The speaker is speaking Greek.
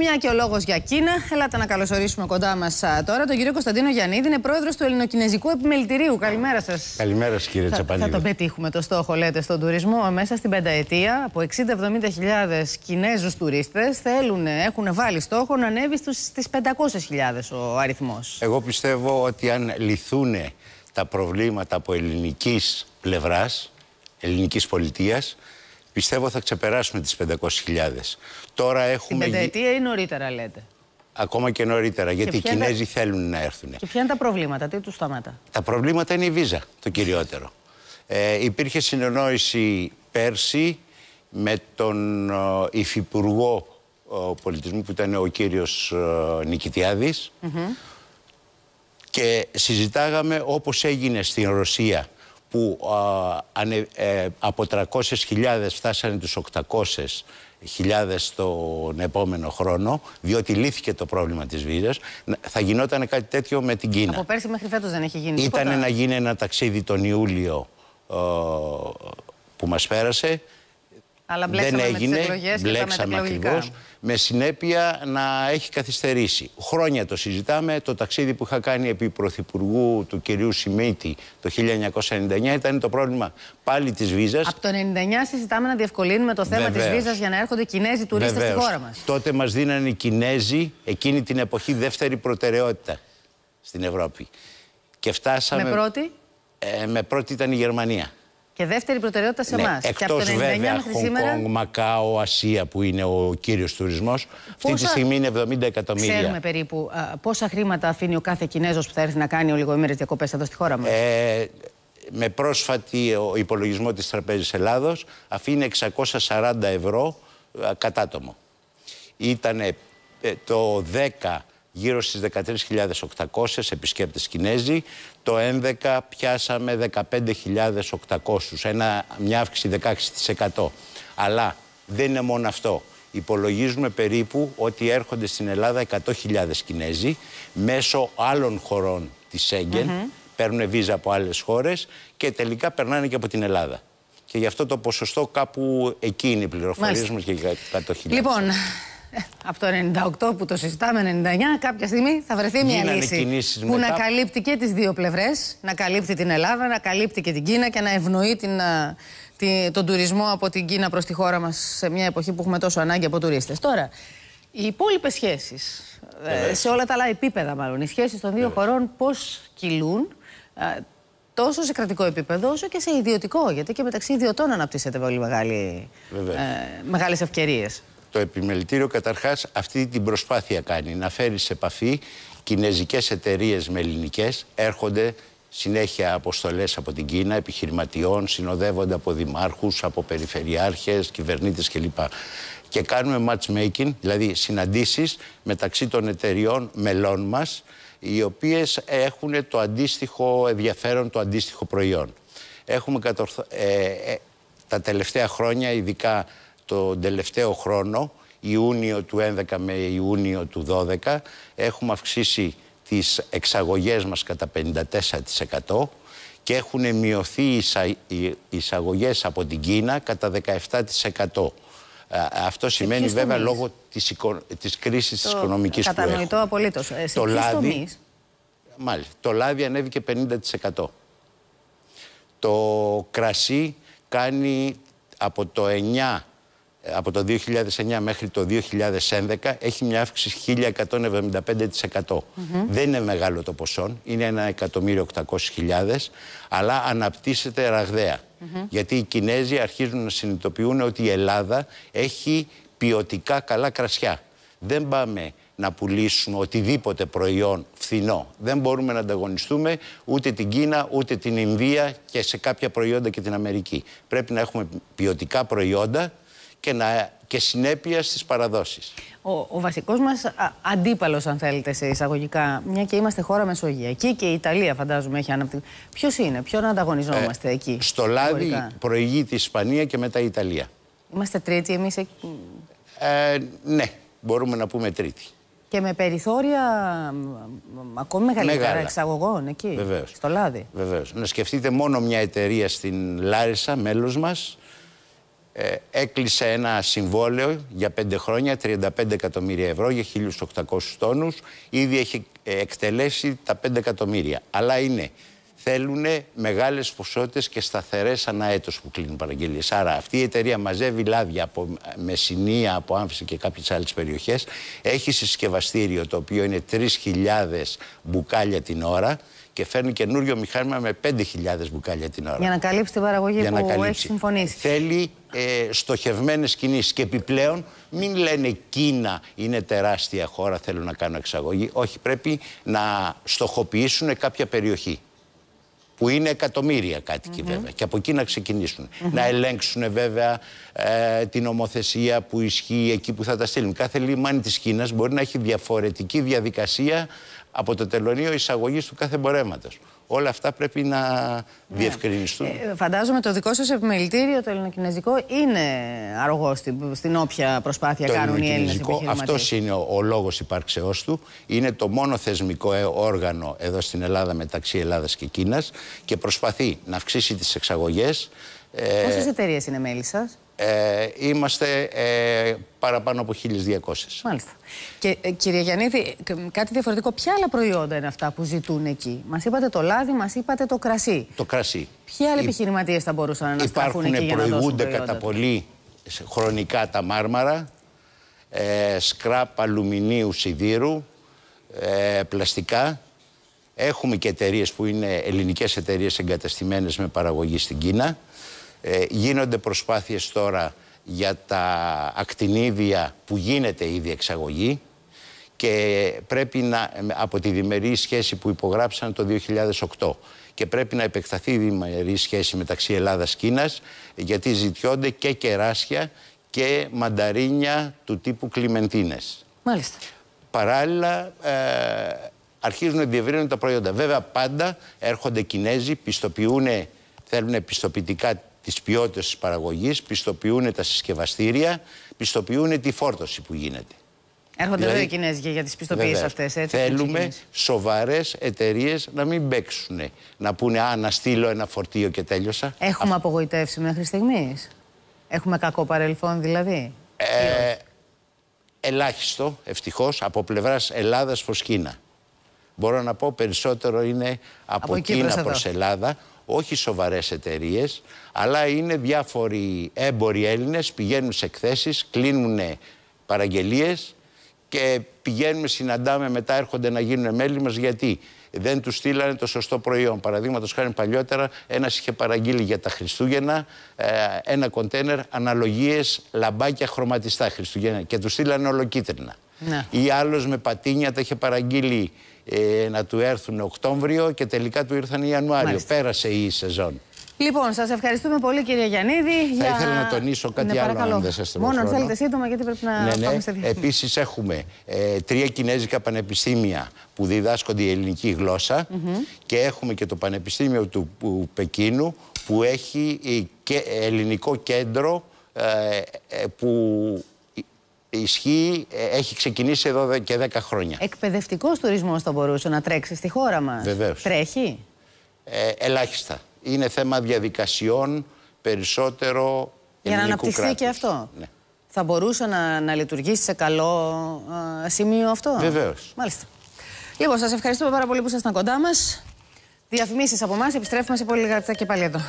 Μια και ο λόγος για Κίνα. Ελάτε να καλωσορίσουμε κοντά μας τώρα τον κύριο Κωνσταντίνο Γιαννίδη, είναι πρόεδρος του Ελληνοκινεζικού Επιμελητηρίου. Καλημέρα σας. Καλημέρα σας, κύριε Τσαπανίδη. Θα τον πετύχουμε το στόχο, λέτε, στον τουρισμό. Μέσα στην πενταετία, από 60-70 χιλιάδες Κινέζους τουρίστες έχουν βάλει στόχο να ανέβει στις 500.000 ο αριθμός. Εγώ πιστεύω ότι αν λυθούν τα προβλήματα από ελληνικής πλευράς, ελληνικής πολιτείας, πιστεύω θα ξεπεράσουμε τις 500.000. Τώρα έχουμε... Στην πενταετία ή νωρίτερα, λέτε? Ακόμα και νωρίτερα, γιατί οι Κινέζοι θέλουν να έρθουν. Και ποια είναι τα προβλήματα, τι τους σταματά? Τα προβλήματα είναι η βίζα, το κυριότερο. Υπήρχε συνεννόηση πέρσι με τον υφυπουργό πολιτισμού που ήταν ο κύριος Νικητιάδης και συζητάγαμε όπως έγινε στην Ρωσία, που από 300.000 φτάσανε τους 800.000 τον επόμενο χρόνο, διότι λύθηκε το πρόβλημα της βίζας. Θα γινόταν κάτι τέτοιο με την Κίνα. Από πέρσι μέχρι φέτος δεν έχει γίνει τίποτα? Ήτανε να γίνει ένα ταξίδι τον Ιούλιο που μας πέρασε. Αλλά μπλέξαμε δεν έγινε, με τις εκλογές και τα μετεκλογικά. Με συνέπεια να έχει καθυστερήσει. Χρόνια το συζητάμε. Το ταξίδι που είχα κάνει επί πρωθυπουργού του κυρίου Σιμίτη το 1999 ήταν το πρόβλημα πάλι της βίζας. Από το 1999 συζητάμε να διευκολύνουμε το θέμα της βίζας για να έρχονται Κινέζοι τουρίστες στη χώρα μας. Τότε μας δίνανε οι Κινέζοι εκείνη την εποχή δεύτερη προτεραιότητα στην Ευρώπη. Και φτάσαμε... Με πρώτη? Με πρώτη ήταν η Γερμανία. Και δεύτερη προτεραιότητα σε εμάς. Εκτός βέβαια Χονγκ, Μακάο, Ασία που είναι ο κύριος τουρισμός. Αυτή τη στιγμή είναι 70 εκατομμύρια. Ξέρουμε περίπου πόσα χρήματα αφήνει ο κάθε Κινέζος που θα έρθει να κάνει ολιγοήμερες διακοπές εδώ στη χώρα μας? Με πρόσφατη υπολογισμό της Τραπέζης Ελλάδος αφήνει 640 ευρώ κατά άτομο. Ήτανε το 10 γύρω στις 13.800 επισκέπτες Κινέζοι. Το 11 πιάσαμε 15.800, μια αύξηση 16%. Αλλά δεν είναι μόνο αυτό. Υπολογίζουμε περίπου ότι έρχονται στην Ελλάδα 100.000 Κινέζοι μέσω άλλων χωρών της Σέγγεν, παίρνουν βίζα από άλλες χώρες και τελικά περνάνε και από την Ελλάδα. Και γι' αυτό το ποσοστό κάπου εκεί είναι οι πληροφορίες μας για 100.000. Λοιπόν, από το 98 που το συζητάμε, 99, κάποια στιγμή θα βρεθεί μια λύση που να καλύπτει και τις δύο πλευρές, να καλύπτει την Ελλάδα, να καλύπτει και την Κίνα και να ευνοεί τον τουρισμό από την Κίνα προς τη χώρα μας σε μια εποχή που έχουμε τόσο ανάγκη από τουρίστες. Τώρα, οι υπόλοιπες σχέσεις, σε όλα τα άλλα επίπεδα μάλλον, οι σχέσεις των δύο χωρών πώς κυλούν, τόσο σε κρατικό επίπεδο όσο και σε ιδιωτικό, γιατί και μεταξύ ιδιωτών αναπτύσσεται πολύ μεγάλες ευκαιρίες. Το Επιμελητήριο καταρχάς αυτή την προσπάθεια κάνει, να φέρει σε επαφή κινέζικες εταιρείες με ελληνικές. Έρχονται συνέχεια αποστολές από την Κίνα, επιχειρηματιών, συνοδεύονται από δημάρχους, από περιφερειάρχες, κυβερνήτες κλπ. Και κάνουμε matchmaking, δηλαδή συναντήσεις μεταξύ των εταιριών μελών μας, οι οποίες έχουν το αντίστοιχο ενδιαφέρον, το αντίστοιχο προϊόν. Έχουμε τα τελευταία χρόνια, ειδικά τον τελευταίο χρόνο, Ιούνιο του 2011 με Ιούνιο του 2012, έχουμε αυξήσει τις εξαγωγές μας κατά 54% και έχουν μειωθεί οι εισαγωγές από την Κίνα κατά 17%. Αυτό σημαίνει βέβαια λόγω της κρίσης της οικονομικής που έχουμε. Κατανοητό απολύτως. Σε ποιους τομείς? Μάλιστα. Το λάδι ανέβηκε 50%. Το κρασί κάνει από το 2009 μέχρι το 2011 έχει μια αύξηση 1.175%. Δεν είναι μεγάλο το ποσό, είναι 1.800.000, αλλά αναπτύσσεται ραγδαία. Γιατί οι Κινέζοι αρχίζουν να συνειδητοποιούν ότι η Ελλάδα έχει ποιοτικά καλά κρασιά. Δεν πάμε να πουλήσουμε οτιδήποτε προϊόν φθηνό. Δεν μπορούμε να ανταγωνιστούμε ούτε την Κίνα, ούτε την Ινδία και σε κάποια προϊόντα και την Αμερική. Πρέπει να έχουμε ποιοτικά προϊόντα και συνέπεια στις παραδόσεις. Ο βασικός μας αντίπαλος, αν θέλετε, σε εισαγωγικά, μια και είμαστε χώρα μεσογειακή και η Ιταλία φαντάζομαι έχει αναπτύξει. Ποιος είναι, ποιον ανταγωνιζόμαστε εκεί? Στο λάδι προηγείται η Ισπανία και μετά η Ιταλία. Είμαστε τρίτη εμείς εκεί? Ναι, μπορούμε να πούμε τρίτη. Και με περιθώρια ακόμη μεγαλύτερα εξαγωγών εκεί, βεβαίως, στο λάδι. Βεβαίως. Να σκεφτείτε μόνο μια εταιρεία στην Λάρισα, μέλος μας, έκλεισε ένα συμβόλαιο για 5 χρόνια, 35 εκατομμύρια ευρώ για 1.800 τόνους. Ήδη έχει εκτελέσει τα 5 εκατομμύρια. Αλλά θέλουν μεγάλες ποσότητες και σταθερές ανά έτος που κλείνουν παραγγελίες. Άρα αυτή η εταιρεία μαζεύει λάδια από Μεσσηνία, από Άμφιση και κάποιες άλλες περιοχές. Έχει συσκευαστήριο το οποίο είναι 3.000 μπουκάλια την ώρα και φέρνει καινούριο μηχάνημα με 5.000 μπουκάλια την ώρα. Για να καλύψει την παραγωγή που έχει συμφωνήσει. Θέλει στοχευμένες κινήσεις. Και επιπλέον μην λένε Κίνα είναι τεράστια χώρα, θέλω να κάνω εξαγωγή. Όχι, πρέπει να στοχοποιήσουν κάποια περιοχή που είναι εκατομμύρια κάτοικοι βέβαια, και από εκεί να ξεκινήσουν. Να ελέγξουν βέβαια την νομοθεσία που ισχύει εκεί που θα τα στείλουν. Κάθε λιμάνι της Κίνας μπορεί να έχει διαφορετική διαδικασία από το τελωνείο εισαγωγής του κάθε εμπορεύματος. Όλα αυτά πρέπει να διευκρινιστούν. Φαντάζομαι το δικό σας επιμελητήριο, το ελληνοκινεζικό, είναι αρρωγό στην όποια προσπάθεια κάνουν οι Έλληνες επιχειρηματίες. Αυτός είναι ο λόγος υπάρξεώς του. Είναι το μόνο θεσμικό όργανο εδώ στην Ελλάδα μεταξύ Ελλάδας και Κίνας και προσπαθεί να αυξήσει τις εξαγωγές. Πόσες εταιρείες είναι μέλη σας? Είμαστε παραπάνω από 1.200. Μάλιστα. Και κύριε Γιαννίδη, κάτι διαφορετικό, ποια άλλα προϊόντα είναι αυτά που ζητούν εκεί? Μας είπατε το λάδι, μας είπατε το κρασί. Το κρασί. Ποιοι άλλοι επιχειρηματίες θα μπορούσαν να στραφούν εκεί για να δώσουν προϊόντα? Προηγούνται κατά πολύ χρονικά τα μάρμαρα, σκράπ αλουμινίου, σιδήρου, πλαστικά. Έχουμε και εταιρείες που είναι ελληνικές εταιρείες εγκαταστημένες με παραγωγή στην Κίνα. Γίνονται προσπάθειες τώρα για τα ακτινίδια που γίνεται ήδη εξαγωγή και πρέπει από τη διμερή σχέση που υπογράψαν το 2008 και πρέπει να επεκταθεί η διμερή σχέση μεταξύ Ελλάδας-Κίνας γιατί ζητιώνται και κεράσια και μανταρίνια του τύπου κλιμεντίνες. Μάλιστα. Παράλληλα αρχίζουν να διευρύνουν τα προϊόντα. Βέβαια πάντα έρχονται Κινέζοι, θέλουν πιστοποιητικά της ποιότητας της παραγωγής, πιστοποιούν τα συσκευαστήρια, πιστοποιούν τη φόρτωση που γίνεται. Έρχονται δηλαδή, εδώ οι Κινέζοι για τις πιστοποιήσεις αυτές, έτσι. Θέλουμε σοβαρές εταιρείες να μην παίξουν, να πούνε να στείλω ένα φορτίο και τέλειωσα. Έχουμε απογοητεύσει μέχρι στιγμής? Έχουμε κακό παρελθόν δηλαδή? Ελάχιστο, ευτυχώς, από πλευράς Ελλάδας προς Κίνα. Μπορώ να πω περισσότερο είναι από Κίνα προς Ελλάδα. Όχι σοβαρές εταιρείες, αλλά είναι διάφοροι έμποροι Έλληνες, πηγαίνουν σε εκθέσεις, κλείνουν παραγγελίες και πηγαίνουμε, συναντάμε, μετά έρχονται να γίνουν μέλη μας γιατί δεν τους στείλανε το σωστό προϊόν. Παραδείγματος χάρη παλιότερα ένας είχε παραγγείλει για τα Χριστούγεννα ένα κοντέινερ αναλογίες λαμπάκια χρωματιστά Χριστούγεννα και τους στείλανε ολοκίτρινα. Ναι. Ή άλλος με πατίνια τα είχε παραγγείλει να του έρθουν Οκτώβριο και τελικά του ήρθαν Ιανουάριο. Μάλιστα. Πέρασε η σεζόν. Λοιπόν, σας ευχαριστούμε πολύ κύριε Γιαννίδη. Θα ήθελα να τονίσω κάτι άλλο, αν δεν σας μόνο αν θέλετε σύντομα, γιατί πρέπει να πάμε σε διαφήμιση. Επίσης έχουμε 3 κινέζικα πανεπιστήμια που διδάσκονται η ελληνική γλώσσα και έχουμε και το Πανεπιστήμιο του Πεκίνου που έχει και ελληνικό κέντρο που έχει ξεκινήσει εδώ και 10 χρόνια. Εκπαιδευτικός τουρισμός θα μπορούσε να τρέξει στη χώρα μας? Βεβαίως. Τρέχει? Ελάχιστα. Είναι θέμα διαδικασιών περισσότερο για να αναπτυχθεί κράτους. Και αυτό. Ναι. Θα μπορούσε να λειτουργήσει σε καλό σημείο αυτό? Βεβαίως. Μάλιστα. Λοιπόν, σας ευχαριστούμε πάρα πολύ που ήσασταν κοντά μας. Διαφημίσεις από εμάς. Επιστρέφουμε σε πολύ λίγα λεπτά και πάλι εδώ.